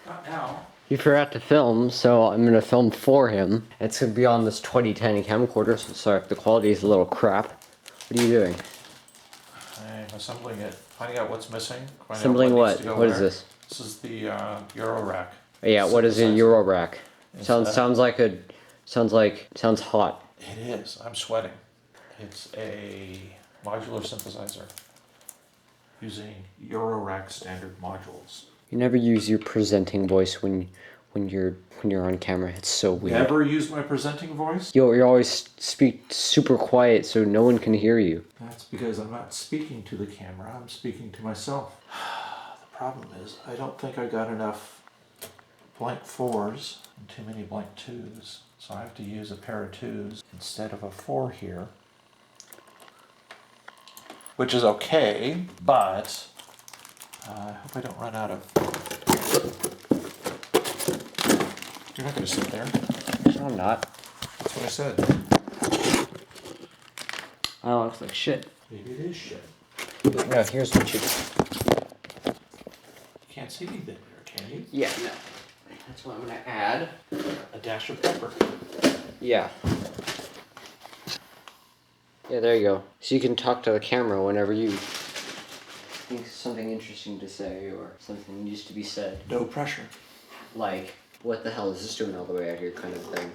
Not now. He forgot to film, so I'm gonna film for him. It's gonna be on this 2010 camcorder, so sorry if the quality is a little crap. What are you doing? I'm assembling it, finding out what's missing, finding out Assembling what needs what? to go What where. is this? This is the Eurorack. Yeah, what is a synthesizer. Eurorack? It's Sounds hot. It is. I'm sweating. It's a modular synthesizer using Eurorack standard modules. You never use your presenting voice when you're on camera. It's so weird. Never used my presenting voice? You always speak super quiet so no one can hear you. That's because I'm not speaking to the camera, I'm speaking to myself. The problem is, I don't think I got enough blank 4s and too many blank 2s. So I have to use a pair of 2s instead of a 4 here. Which is okay, but I hope I don't run out of... You're not going to sit there. No, I'm not. That's what I said. Oh, it looks like shit. Maybe it is shit. No, here's what you do. You can't see anything there, can you? Yeah, no. That's what I'm gonna add. A dash of pepper. Yeah. Yeah, there you go. So you can talk to the camera whenever you think something interesting to say or something needs to be said. No pressure. Like, what the hell is this doing all the way out here kind of thing.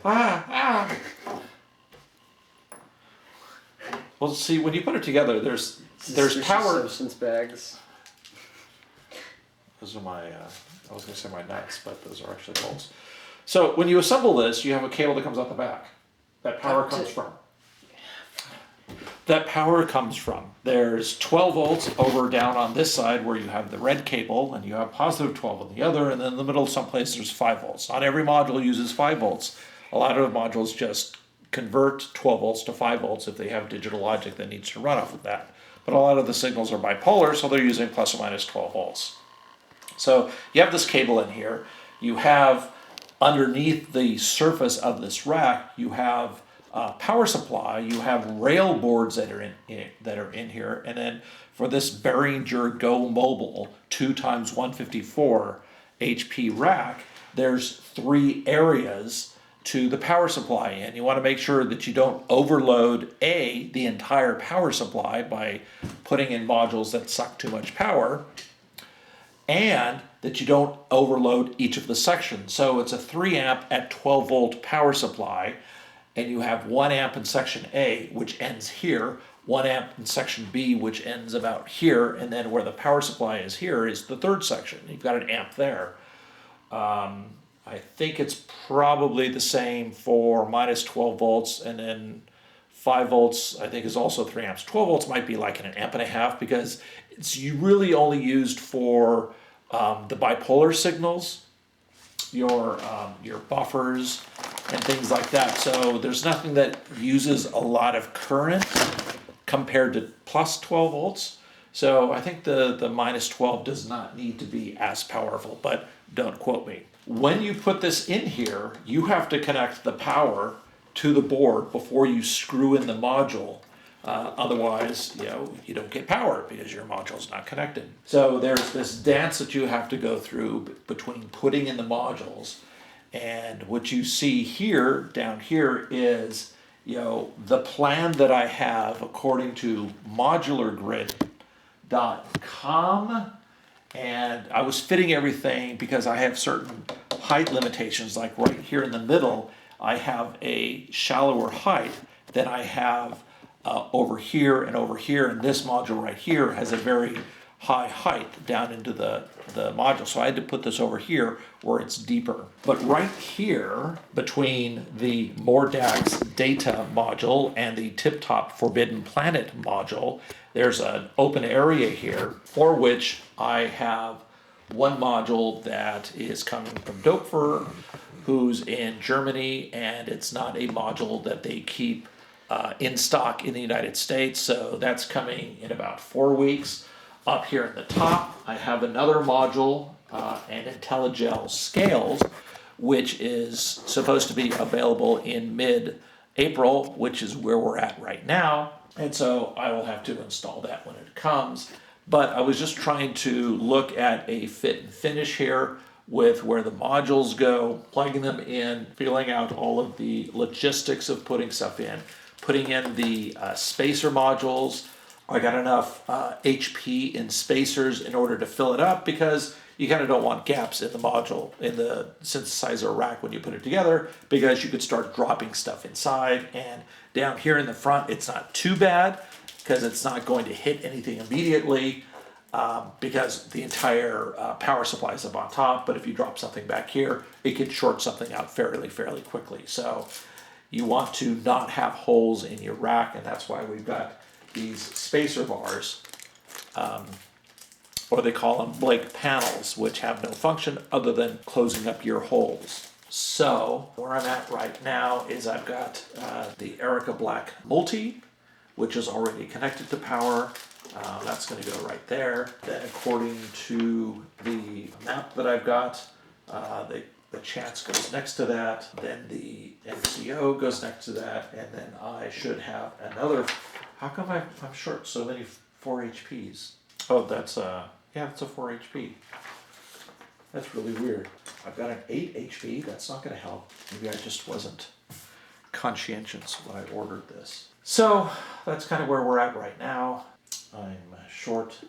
Well, see, when you put it together, there's power. Substance bags. Those are my, I was going to say my nuts, but those are actually bolts. So when you assemble this, you have a cable that comes out the back. That power comes from. There's 12 volts over down on this side where you have the red cable, and you have positive 12 on the other, and then in the middle someplace there's 5 volts. Not every module uses 5 volts. A lot of modules just convert 12 volts to 5 volts if they have digital logic that needs to run off of that. But a lot of the signals are bipolar, so they're using plus or minus 12 volts. So you have this cable in here. You have underneath the surface of this rack, you have power supply. You have rail boards that are in here, and then for this Behringer Go Mobile 2x154 HP rack, there's 3 areas to the power supply in. You want to make sure that you don't overload the entire power supply by putting in modules that suck too much power, and that you don't overload each of the sections. So it's a 3 amp at 12 volt power supply, and you have 1 amp in section A, which ends here, 1 amp in section B, which ends about here, and then where the power supply is here is the 3rd section. You've got an amp there. I think it's probably the same for minus 12 volts, and then 5 volts I think is also 3 amps. 12 volts might be like an amp and a half, because it's really only used for the bipolar signals, your buffers and things like that. So there's nothing that uses a lot of current compared to plus 12 volts. So I think the minus 12 does not need to be as powerful, but don't quote me. When you put this in here, you have to connect the power to the board before you screw in the module. Otherwise, you don't get power because your module's not connected. So there's this dance that you have to go through between putting in the modules, and what you see here, down here, is the plan that I have according to modulargrid.com, and I was fitting everything because I have certain height limitations, like right here in the middle, I have a shallower height than I have over here, and this module right here has a very high height down into the module. So I had to put this over here where it's deeper. But right here, between the Mordax data module and the Tip Top Forbidden Planet module, there's an open area here for which I have one module that is coming from Doepfer, who's in Germany, and it's not a module that they keep in stock in the United States, so that's coming in about 4 weeks. Up here at the top, I have another module, an IntelliGel Scales, which is supposed to be available in mid-April, which is where we're at right now, and so I will have to install that when it comes. But I was just trying to look at a fit and finish here with where the modules go, plugging them in, feeling out all of the logistics of putting stuff in, putting in the spacer modules. I got enough HP in spacers in order to fill it up, because you kind of don't want gaps in the module, in the synthesizer rack when you put it together, because you could start dropping stuff inside. And down here in the front, it's not too bad because it's not going to hit anything immediately, because the entire power supply is up on top. But if you drop something back here, it could short something out fairly quickly. So you want to not have holes in your rack, and that's why we've got these spacer bars, or they call them Blake panels, which have no function other than closing up your holes. So where I'm at right now is I've got the Erica Black Multi, which is already connected to power. That's going to go right there. Then according to the map that I've got, the Chance goes next to that, then the MCO goes next to that, and then I should have another. How come I'm short so many 4 HPs? Oh, that's that's a 4 HP. That's really weird. I've got an 8 HP, that's not gonna help. Maybe I just wasn't conscientious when I ordered this. So that's kind of where we're at right now. I'm short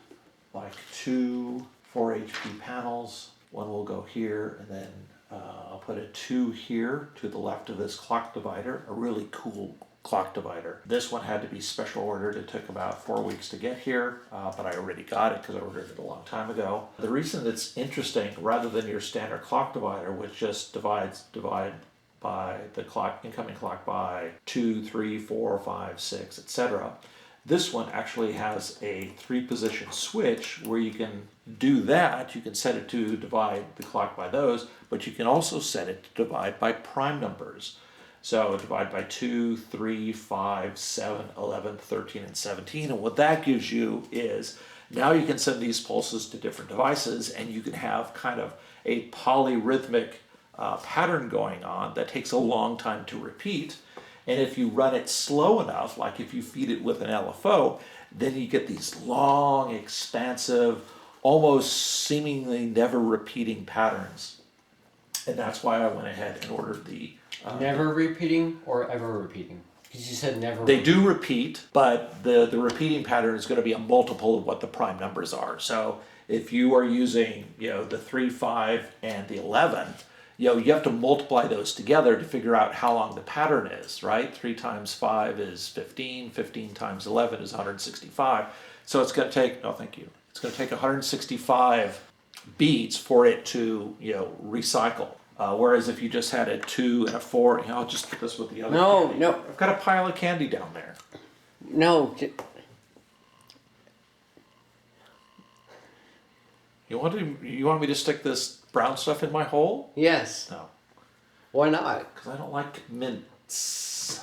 like 2 4 HP panels. One will go here, and then I'll put a 2 here to the left of this clock divider, a really cool clock divider. This one had to be special ordered. It took about 4 weeks to get here, but I already got it because I ordered it a long time ago. The reason it's interesting, rather than your standard clock divider, which just divide by the clock, incoming clock by 2, 3, 4, 5, 6, etc. This one actually has a 3-position switch where you can do that. You can set it to divide the clock by those, but you can also set it to divide by prime numbers. So divide by 2, 3, 5, 7, 11, 13, and 17. And what that gives you is now you can send these pulses to different devices, and you can have kind of a polyrhythmic pattern going on that takes a long time to repeat. And if you run it slow enough, like if you feed it with an LFO, then you get these long, expansive, almost seemingly never repeating patterns. And that's why I went ahead and ordered the... never repeating or ever repeating? Because you said never. They do repeat, but the repeating pattern is going to be a multiple of what the prime numbers are. So if you are using, the 3, 5, and the 11, you have to multiply those together to figure out how long the pattern is, right? 3 times 5 is 15, 15 times 11 is 165. So it's going to take, no thank you, it's going to take 165 beats for it to, recycle. Whereas if you just had a 2 and a 4, I'll just put this with the other candy. No. I've got a pile of candy down there. No. You want me to stick this brown stuff in my hole? Yes. No, Why not? because I don't like mints.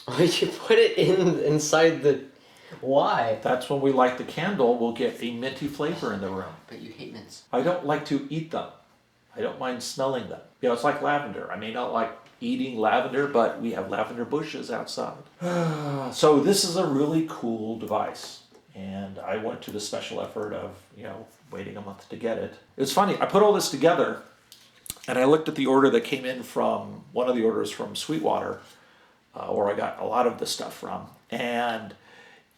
Why'd you put it inside the... Why? That's when we light the candle, we'll get a minty flavor in the room. But you hate mints. I don't like to eat them. I don't mind smelling them. It's like lavender. I may not like eating lavender, but we have lavender bushes outside. So this is a really cool device. And I went to the special effort of, waiting a month to get it. It's funny, I put all this together, and I looked at the order that came in from, one of the orders from Sweetwater, where I got a lot of the stuff from. And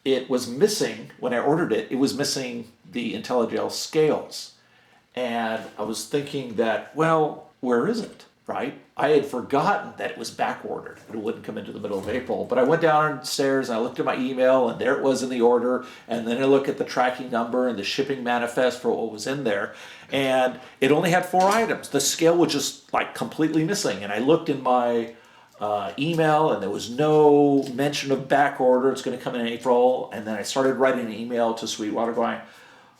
it was missing, when I ordered it, it was missing the IntelliGel scales. And I was thinking that, well, where is it, right? I had forgotten that it was back ordered. It wouldn't come into the middle of April. But I went downstairs and I looked at my email, and there it was in the order. And then I looked at the tracking number and the shipping manifest for what was in there. And it only had 4 items. The scale was just like completely missing. And I looked in my email, and there was no mention of back order. It's going to come in April. And then I started writing an email to Sweetwater going,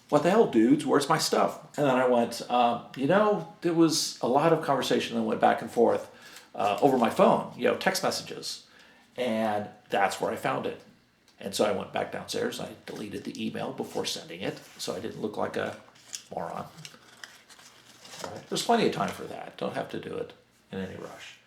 what the hell, dudes, where's my stuff? And then I went, there was a lot of conversation that went back and forth over my phone, text messages. And that's where I found it. And so I went back downstairs. I deleted the email before sending it, so I didn't look like a moron. Right. There's plenty of time for that. Don't have to do it in any rush.